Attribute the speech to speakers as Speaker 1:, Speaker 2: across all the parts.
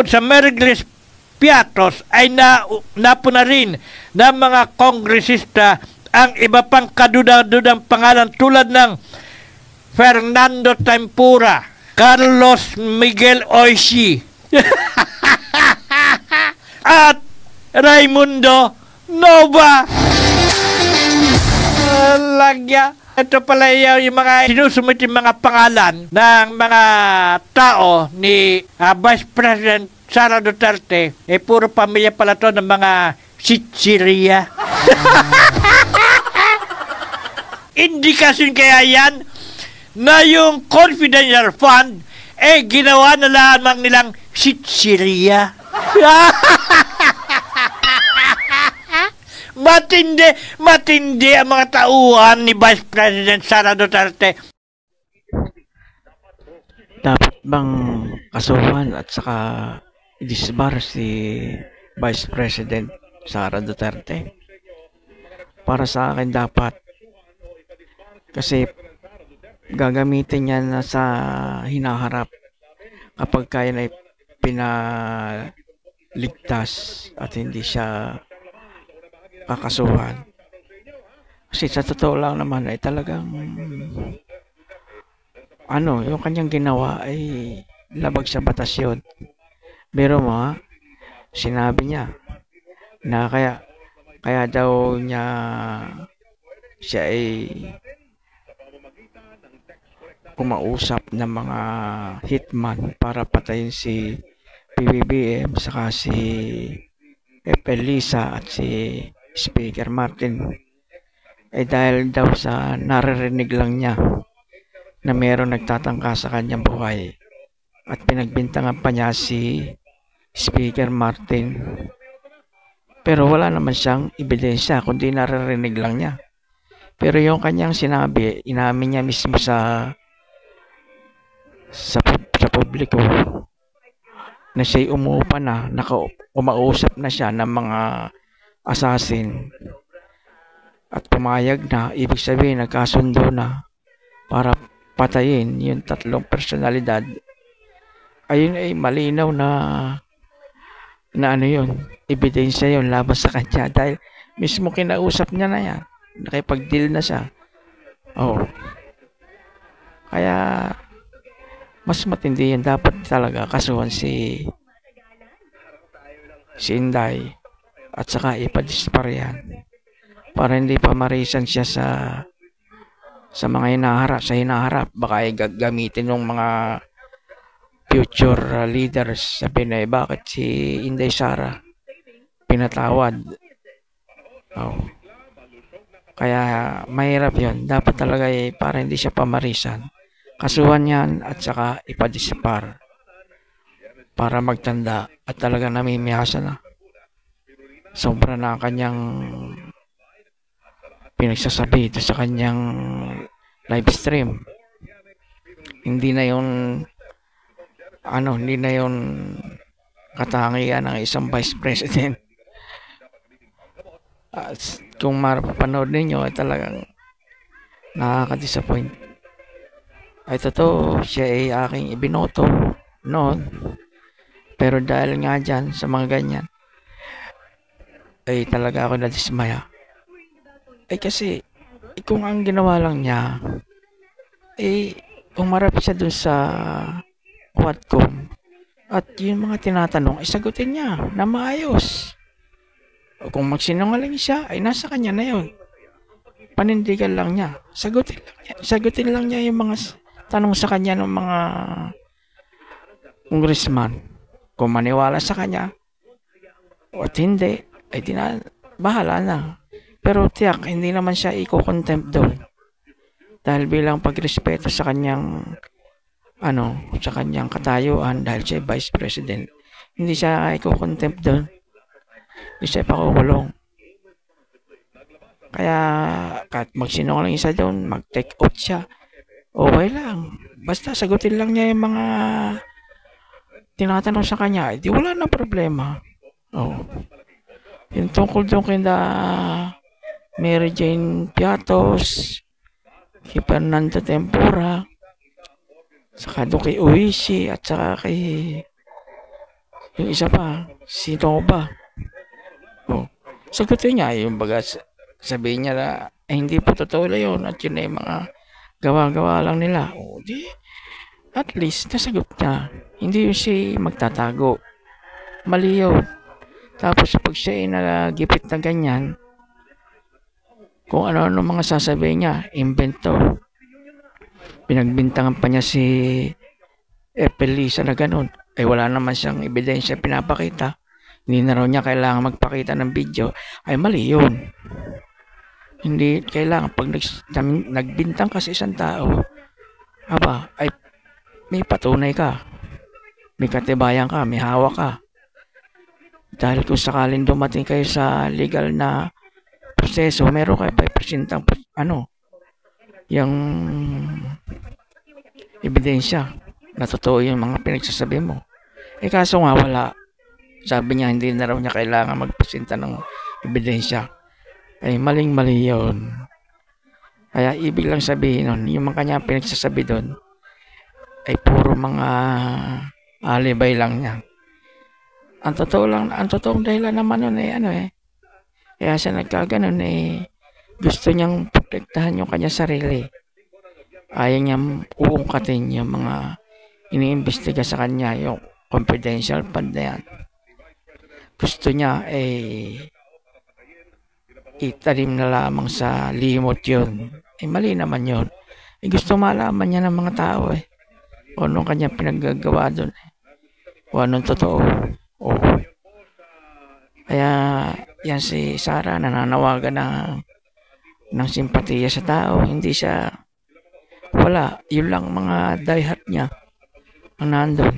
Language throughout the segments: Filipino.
Speaker 1: bukod sa Mergles Piatos ay napuna rin ng mga kongresista ang iba pang kaduda-dudang pangalan tulad ng Fernando Tempura, Carlos Miguel Oishi, at Raimundo Nova. Lagya. Ito pala yung mga sinusumitin mga pangalan ng mga tao ni Vice President Sara Duterte. Puro pamilya pala to ng mga Sitseria. Indikasyon kaya yan na yung confidential fund ginawa na lamang nilang Sitseria. Matindi ang mga tauhan ni Vice President Sara Duterte.
Speaker 2: Dapat bang kasuhan at saka i-disbar si Vice President Sara Duterte? Para sa akin dapat. Kasi gagamitin niya na sa hinaharap kapag kaya na pinaligtas at hindi siya kakasuhan. Kasi sa totoo lang naman ay talagang yung kanyang ginawa ay labag sa batas yun. Pero sinabi niya na kaya daw niya siya ay kumausap ng mga hitman para patayin si PBBM saka si Elisa at si Speaker Martin dahil daw sa naririnig lang niya na mayroong nagtatangka sa kanyang buhay at pinagbintangan pa niya si Speaker Martin, pero wala naman siyang ebidensya kundi naririnig lang niya. Pero yung kanyang sinabi, inamin niya mismo sa publiko na siya'y umuupa na, umausap na siya ng mga assassin at pumayag na, ibig sabihin nagkasundo na para patayin yung tatlong personalidad. Ayun ay malinaw na yun, ebidensya yun laban sa kanya dahil mismo kinausap niya na yan, nakipag-deal na siya. Kaya mas matindi yan, dapat talaga kasuhan si Inday at saka ipadispar yan para hindi pa marisan siya sa mga hinaharap. Baka gagamitin ng mga future leaders. Sabi na bakit si Inday Sara pinatawad. Kaya mahirap yun, dapat talaga para hindi siya pamarisan, kasuhan yan at saka ipadispar para magtanda at talaga namimihasa na. Sobra na kanyang pinagsasabi ito sa kanyang live stream. Hindi na yun katangian ng isang vice president. Kung mapapanood ninyo ay talagang nakaka-disappoint. Ay totoo, siya ay aking ibinoto noon. Pero dahil nga dyan sa mga ganyan, ay talaga ako nadismaya. Kasi kung ang ginawa lang niya umarap siya dun sa Quadcom at yung mga tinatanong sagutin niya na maayos. Kung magsinungaling siya ay nasa kanya na yun, panindigan lang niya, sagutin lang niya yung mga tanong sa kanya ng mga congressman. Kung maniwala sa kanya o hindi ay bahala na. Pero tiyak, hindi naman siya i-contempt doon. Dahil bilang pagrespeto sa kanyang sa kanyang katayuan dahil siya vice president, hindi siya i-contempt doon. Hindi siya pakukulong. Kaya kahit magsinungaling siya doon, mag-take out siya, okay lang. Basta sagutin lang niya yung mga tinatanong sa kanya, di wala na problema. Yung tungkol doon kay Mary Jane Piatos, kay Fernando Tempura, saka doon kay Oishi, at saka kay Yung isa pa, sino ba? Oh, sagutin niya, yung baga sabihin niya na hindi po totoo na yun at yun ay mga gawa-gawa lang nila. O di, at least nasagot niya. Hindi yun siya magtatago. Mali yun. Tapos pag siya ay nagipit na ganyan, kung ano-ano mga sasabihin niya, invento. Pinagbintangan pa niya si Epelisa na ganun. Ay wala naman siyang ebidensya pinapakita. Hindi na raw niya kailangan magpakita ng video. Ay mali yun. Hindi kailangan pag nagbintang ka sa isang tao, ay may patunay ka. May katibayan ka, may hawak ka. Dahil kung sakaling dumating kayo sa legal na proseso, meron kayo pa ipresentang yung ebidensya na totoo yung mga pinagsasabi mo. Kaso nga wala. Sabi niya hindi na raw niya kailangan magpresenta ng ebidensya. Ay maling-mali yun. Kaya ibig lang sabihin nun, yung mga kanya pinagsasabi doon ay puro mga alibay lang niya. Ang totoong dahilan naman nun kaya siya nagkaganon gusto niyang protektahan yung kanya sarili. Ayaw niyang uungkatin yung mga iniimbestiga sa kanya, yung confidential fund na yan. Gusto niya itanim na lamang sa limot yun. Mali naman yun. Gusto malaman niya ng mga tao kung anong kanya pinaggagawa doon. Kung anong totoo. Kaya yan si Sara nananawagan ng simpatiya sa tao. Hindi siya wala. Yun lang mga diehard niya ang nandun.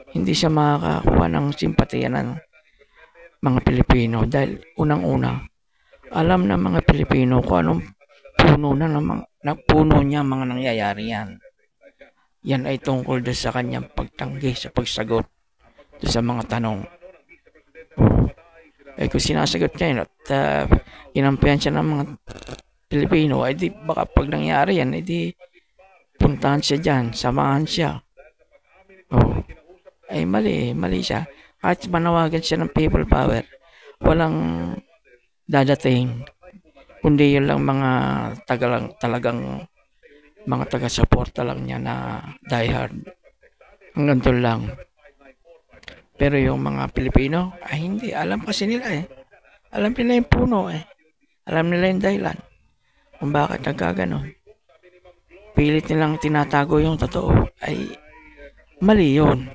Speaker 2: Hindi siya makakakuha ng simpatiya ng mga Pilipino dahil unang-una alam na mga Pilipino kung anong puno niya mga nangyayari yan. Yan ay tungkol doon sa kanyang pagtanggi sa pagsagot doon sa mga tanong. Kung sinasagot niya at kinampihan siya ng mga Pilipino, di baka pag nangyari yan, di puntahan siya dyan, samahan siya. Mali siya. Kahit manawagan siya ng people power, walang dadating. Kundi yun lang mga talagang mga taga-suporta lang niya na diehard. Hanggang doon lang. Pero yung mga Pilipino, hindi. Alam kasi nila Alam nila yung puno Alam nila yung dahilan. Kung bakit nagkaganon. Pilit nilang tinatago yung totoo. Mali yun.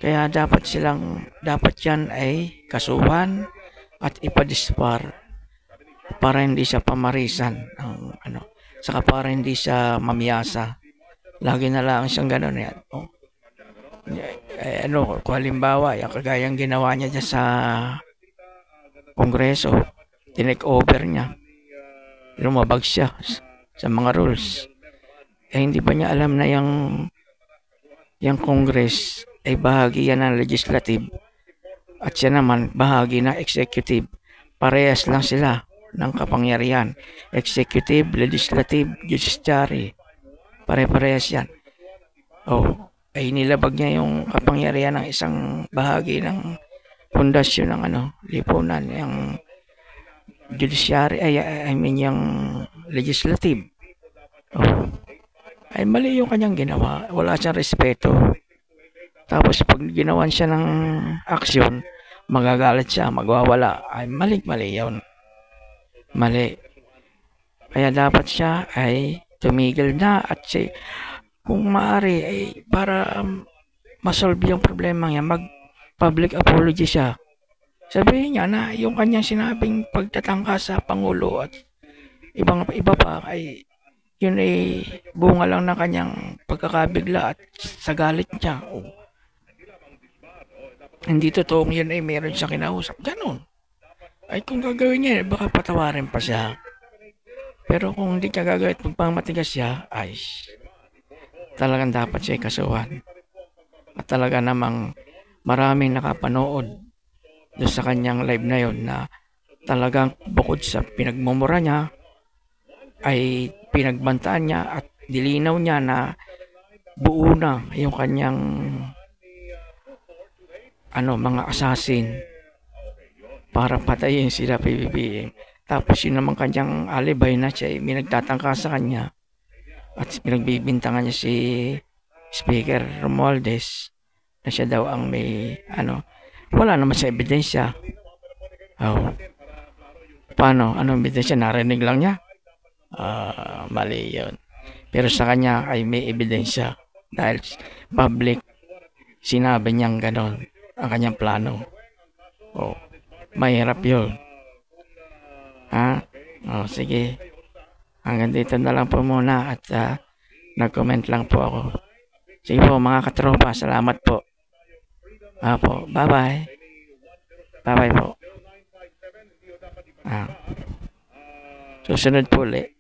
Speaker 2: Kaya dapat yan ay kasuhan at ipadispar para hindi siya pamarisan saka para hindi siya mamiyasa. Lagi na lang siyang gano'n yan. Kung halimbawa, kagayang ginawa niya dyan sa Kongreso, tinake over niya. Lumabag siya sa mga rules. Hindi pa niya alam na yung Congress ay bahagi yan ng legislative at siya naman bahagi ng executive. Parehas lang sila ng kapangyarihan. Executive, legislative, judiciary. Pare-parehas yan. Nilabag niya yung kapangyarihan ng isang bahagi ng pundasyon ng lipunan, yung judiciary, yung legislative. Mali yung kanyang ginawa. Wala siyang respeto. Tapos pag ginawan siya ng aksyon, magagalit siya, magwawala. Mali yun. Mali. Kaya dapat siya ay tumigil na at kung maaari para masolve yung problema niya, mag-public apology siya. Sabihin niya na yung kanyang sinabing pagtatangka sa Pangulo at iba pa yun bunga lang ng kanyang pagkakabigla at sa galit niya. Hindi totoong yun meron siya kinausap. Ganon. Kung gagawin niya, baka patawarin pa siya. Pero kung hindi niya gagawin at magpamatigas siya, talagang dapat siya kasuhan. At talaga namang maraming nakapanood doon sa kanyang live na yun na talagang bukod sa pinagmumura niya, ay pinagbantaan niya at dilinaw niya na buo na yung kanyang mga assassin para patayin sila PBBM. Tapos yun naman kanyang alibay na siya may nagtatangka sa kanya at pinagbibintangan niya si Speaker Romualdez na siya daw ang may wala naman sa ebidensya. Paano? Anong ebidensya? Narinig lang niya? Mali yun. Pero sa kanya ay may ebidensya dahil public sinabi niyang ganon ang kanyang plano. Mahirap yun. Sige. Hanggang dito na lang po muna at nag-comment lang po ako. Sige po mga katropa, salamat po. Bye-bye. Bye-bye po. Susunod po ulit.